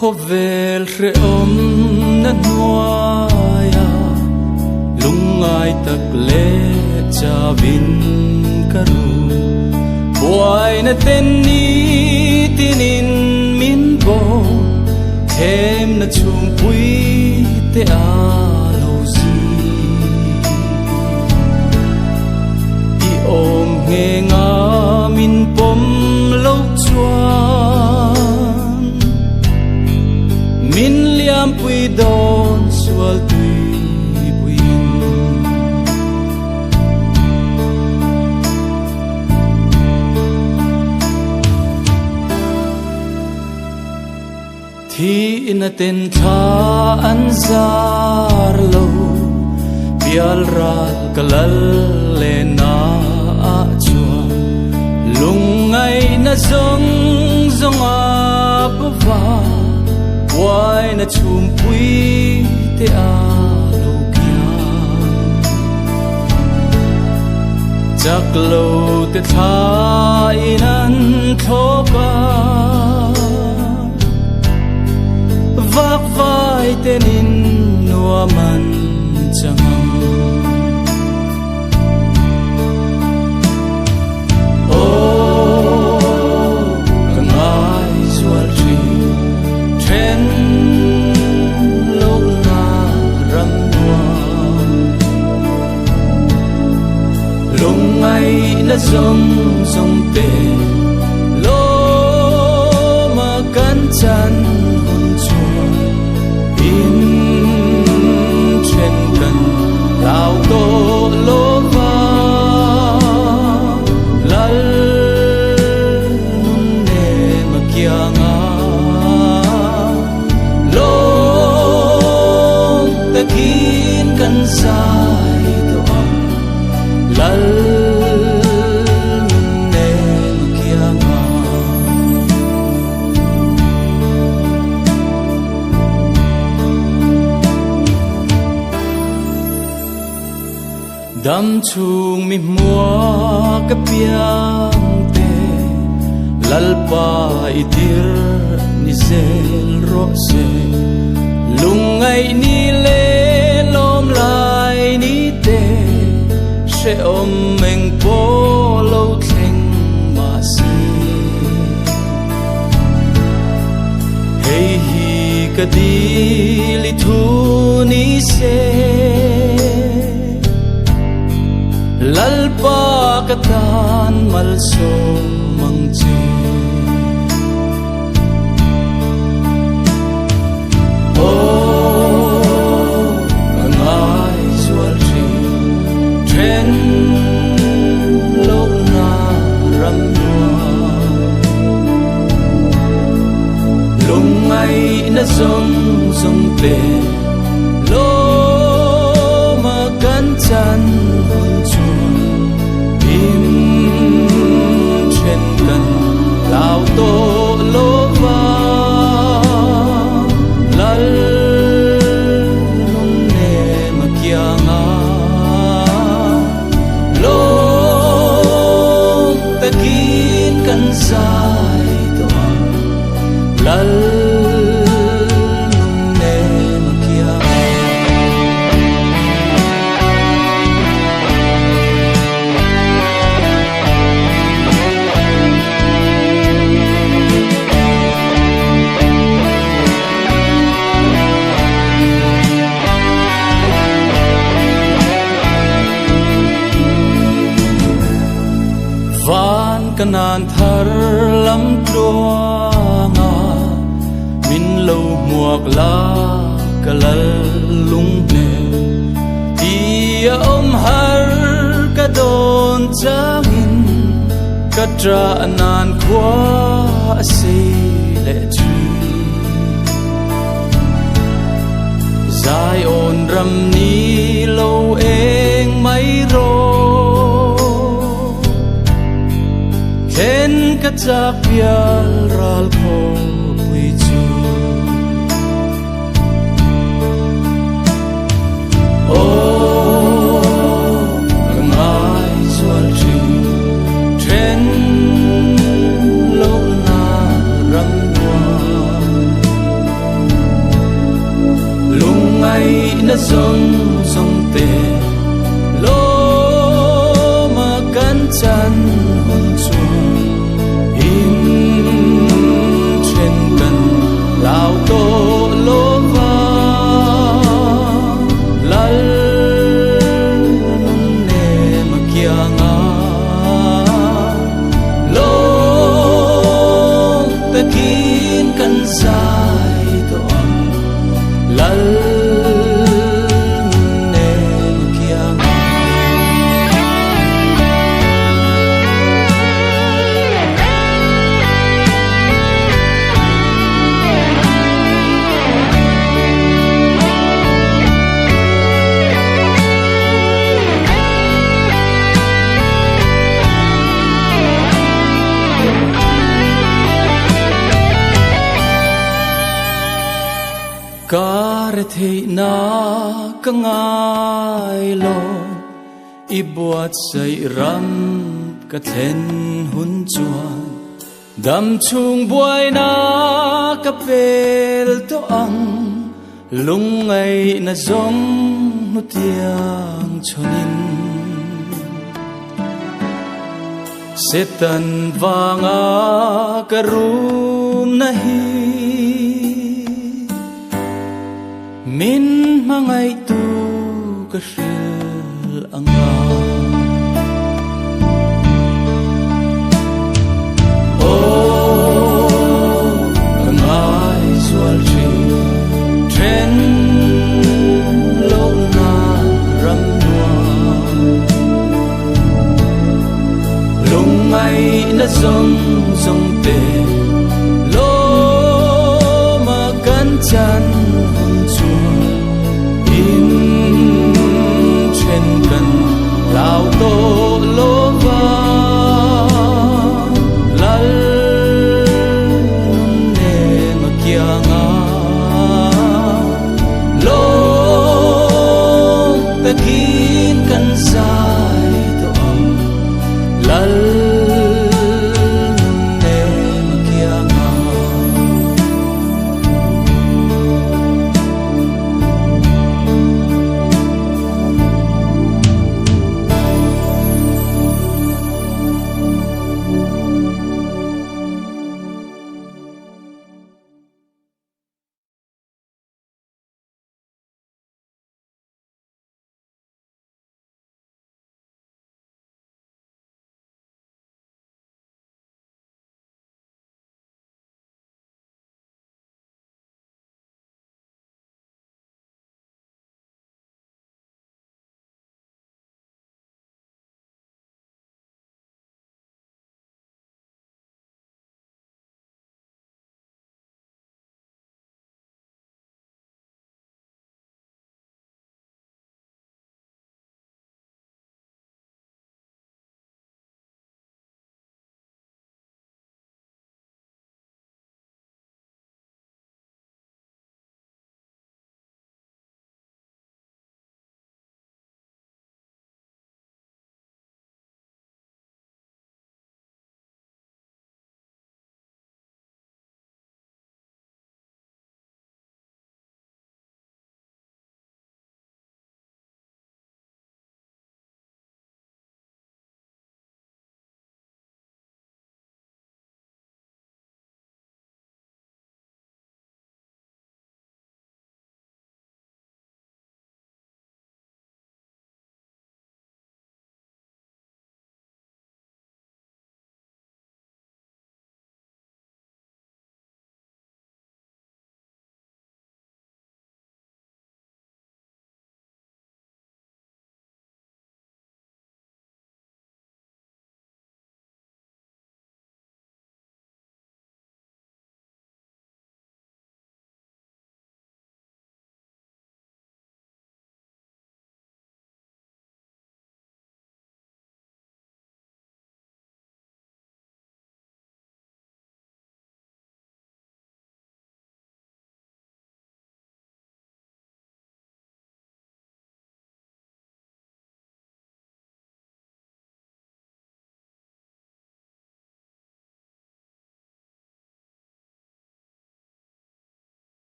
khô về rễ ôm nát noaya lung ai tắc lệ cha vin karu boy na tên ni tinin min bo thêm na chung pui te a lâu gì i ôm nghe nga min pom lâu chuan min liam pui don sual tui puin thi in a ten tha an zar lo pial ral kalal le na a chuan lungai na zong zong a pava why na chum pui te a lo kya chak lo te tha in an thoka vak vai tenin nua man changam oh kangai zual tri then lo na ram nua lungai na zong zong te lo ma kan chan lao to lo va lal nun ne makianga lo takin kan sai to am lal nun ne makianga dam chung mi mua ka piang te lalpa itir ni zel ro se lungai ni le lom lai ni te she om meng po lo thleng ma si hey hi ka di li thu ni se lalpa katan malso mangche oh kangai zual tri then lo na ram nua lungai na zong zong te lo ma kan chan lao to lo va lal nun ne makianga lo takin kan sai to lal nun ne makianga van kanan thar lam tuanga min lo muak la kalal lung ne dia om har ka don changin katra anan kwa se le chi zai on ram ni lo eng mai ro Ken kachak pial ral ko pui chu oh kangai zual tri then lo na ram nua na zong zong te lo ma kan chan hun chuan in chen kan lao to lo va lal nun ne ma kya nga lo takin kan sai to am lal Karthi na kangai lo ibuat say ram kathen hun chuan dam chung buai na kapel to ang lungai na zong nu tiang chonin setan wanga karum nahi min mangai tu kasil anga oh kangai sual chi tren lo na ram nua lungai na zong zong te lo ma kan chan in chen kan lao to lo va lal ne ma kya nga lo ta ki